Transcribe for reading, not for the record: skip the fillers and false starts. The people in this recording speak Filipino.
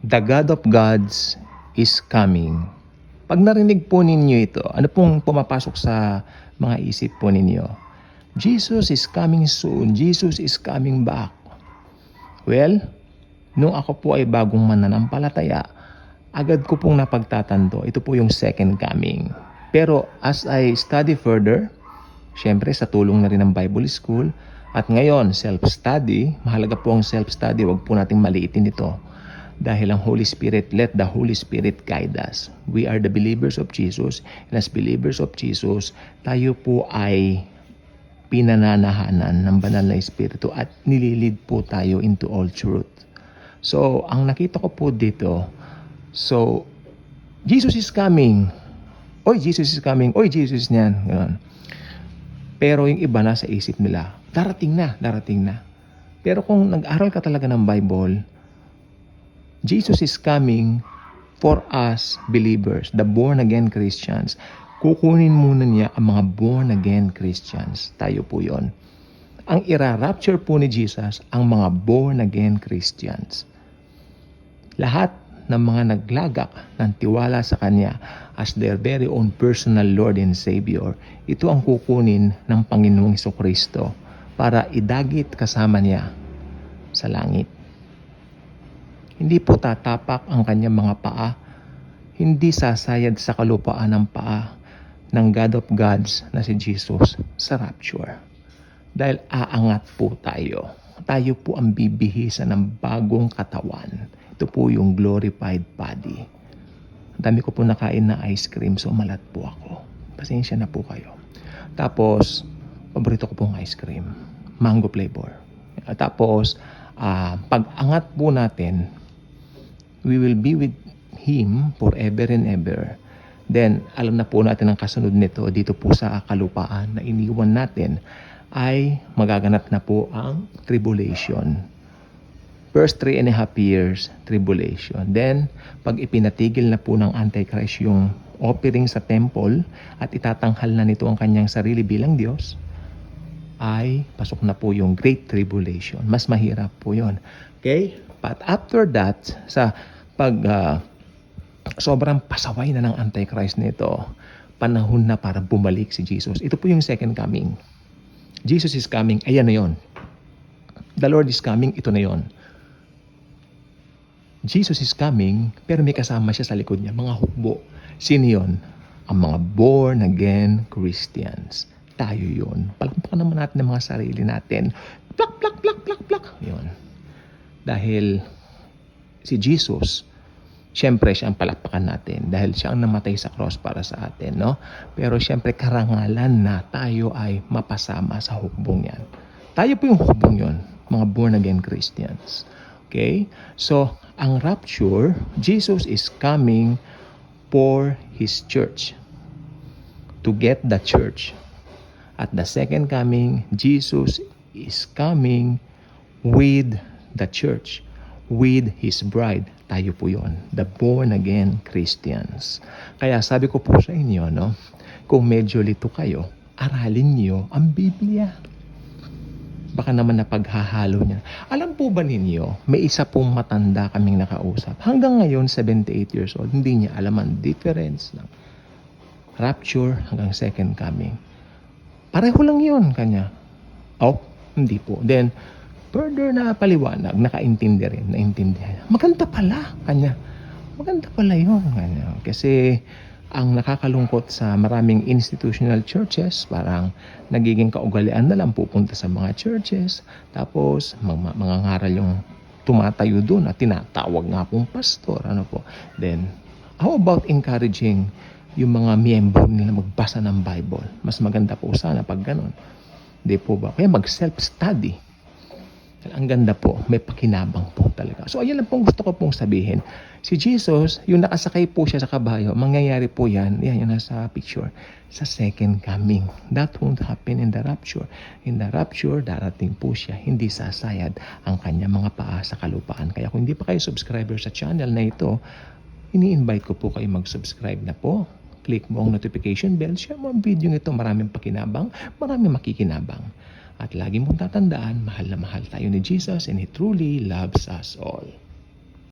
The God of gods is coming. Pag narinig po ninyo ito, ano pong pumapasok sa mga isip po ninyo? Jesus is coming soon. Jesus is coming back. Well, nung ako po ay bagong mananampalataya, agad ko pong napagtatanto, ito po yung second coming. Pero as I study further, syempre sa tulong na rin ng Bible School, at ngayon self-study, mahalaga po ang self-study, wag po nating maliitin ito. Dahil ang Holy Spirit, let the Holy Spirit guide us. We are the believers of Jesus, and as believers of Jesus, tayo po ay pinananahanan ng banal na Espiritu at nililid po tayo into all truth. So, ang nakita ko po dito, so, Jesus is coming. Oy, Jesus is coming. Oy, Jesus niyan. Ganun. Pero yung iba na sa isip nila, darating na, darating na. Pero kung nag-aral ka talaga ng Bible, Jesus is coming for us believers, the born-again Christians. Kukunin muna niya ang mga born-again Christians. Tayo po yon. Ang ira-rapture po ni Jesus, ang mga born-again Christians. Lahat ng mga naglagak ng tiwala sa Kanya as their very own personal Lord and Savior, ito ang kukunin ng Panginoong Jesucristo para idagit kasama niya sa langit. Hindi po tatapak ang kanyang mga paa, hindi sasayad sa kalupaan ng paa ng God of gods na si Jesus sa rapture. Dahil aangat po tayo. Tayo po ang bibihisan ng bagong katawan. Ito po yung glorified body. Ang dami ko po nakain na ice cream, so malat po ako. Pasensya na po kayo. Tapos, paborito ko pong ice cream. Mango flavor. Tapos, pag-angat po natin, we will be with Him forever and ever. Then, alam na po natin ang kasunod nito dito po sa kalupaan na iniwan natin ay magaganap na po ang tribulation. First 3.5 years, tribulation. Then, pag ipinatigil na po ng Antichrist yung offering sa temple at itatanghal na nito ang kanyang sarili bilang Diyos, ay pasok na po yung Great Tribulation. Mas mahirap po yon. Okay? But after that, sa pag sobrang pasaway na ng Antichrist nito, panahon na para bumalik si Jesus. Ito po yung second coming. Jesus is coming, ayan na yon. The Lord is coming, ito na yon. Jesus is coming, pero may kasama siya sa likod niya, mga hukbo. Sino yun? Ang mga born-again Christians. Tayo yun. Palampakan naman natin ang mga sarili natin. Plak, plak, plak, plak, plak. Yun. Dahil si Jesus, siyempre siya ang palakpakan natin dahil siya ang namatay sa cross para sa atin, no? Pero siyempre karangalan na tayo ay mapasama sa hukbong yan. Tayo po yung hukbong yon, mga born-again Christians. Okay? So, ang rapture, Jesus is coming for His church. To get the church. At the second coming, Jesus is coming with the church. With His bride. Tayo po yon, the born-again Christians. Kaya sabi ko po sa inyo, no, kung medyo lito kayo, aralin niyo ang Biblia. Baka naman napaghahalo niya. Alam po ba ninyo, may isa pong matanda kaming nakausap. Hanggang ngayon, 78 years old, hindi niya alam ang difference ng rapture hanggang second coming. Pareho lang yun kanya. Oh, hindi po. Then, further na paliwanag, nakaintindi rin, naintindihan. Maganda pala, kanya. Maganda pala yun, kanya. Kasi, ang nakakalungkot sa maraming institutional churches, parang nagiging kaugalian na lang pupunta sa mga churches, tapos mga ngaral yung tumatayo doon at tinatawag nga pong pastor, ano po. Then, how about encouraging yung mga miyembro nila magbasa ng Bible? Mas maganda po sana pag ganun. Di po ba? Kaya mag-self-study. Ang ganda po, may pakinabang po talaga. So, ayan lang pong gusto ko pong sabihin. Si Jesus, yung nakasakay po siya sa kabayo, mangyayari po yan, yan yung nasa picture, sa second coming. That won't happen in the rapture. In the rapture, darating po siya, hindi sasayad ang kanyang mga paa sa kalupaan. Kaya kung hindi pa kayo subscriber sa channel na ito, ini-invite ko po kayo mag-subscribe na po. Click mo ang notification bell, share mo ang video ito, maraming pakinabang, maraming makikinabang. At lagi mong tatandaan, mahal na mahal tayo ni Jesus and He truly loves us all.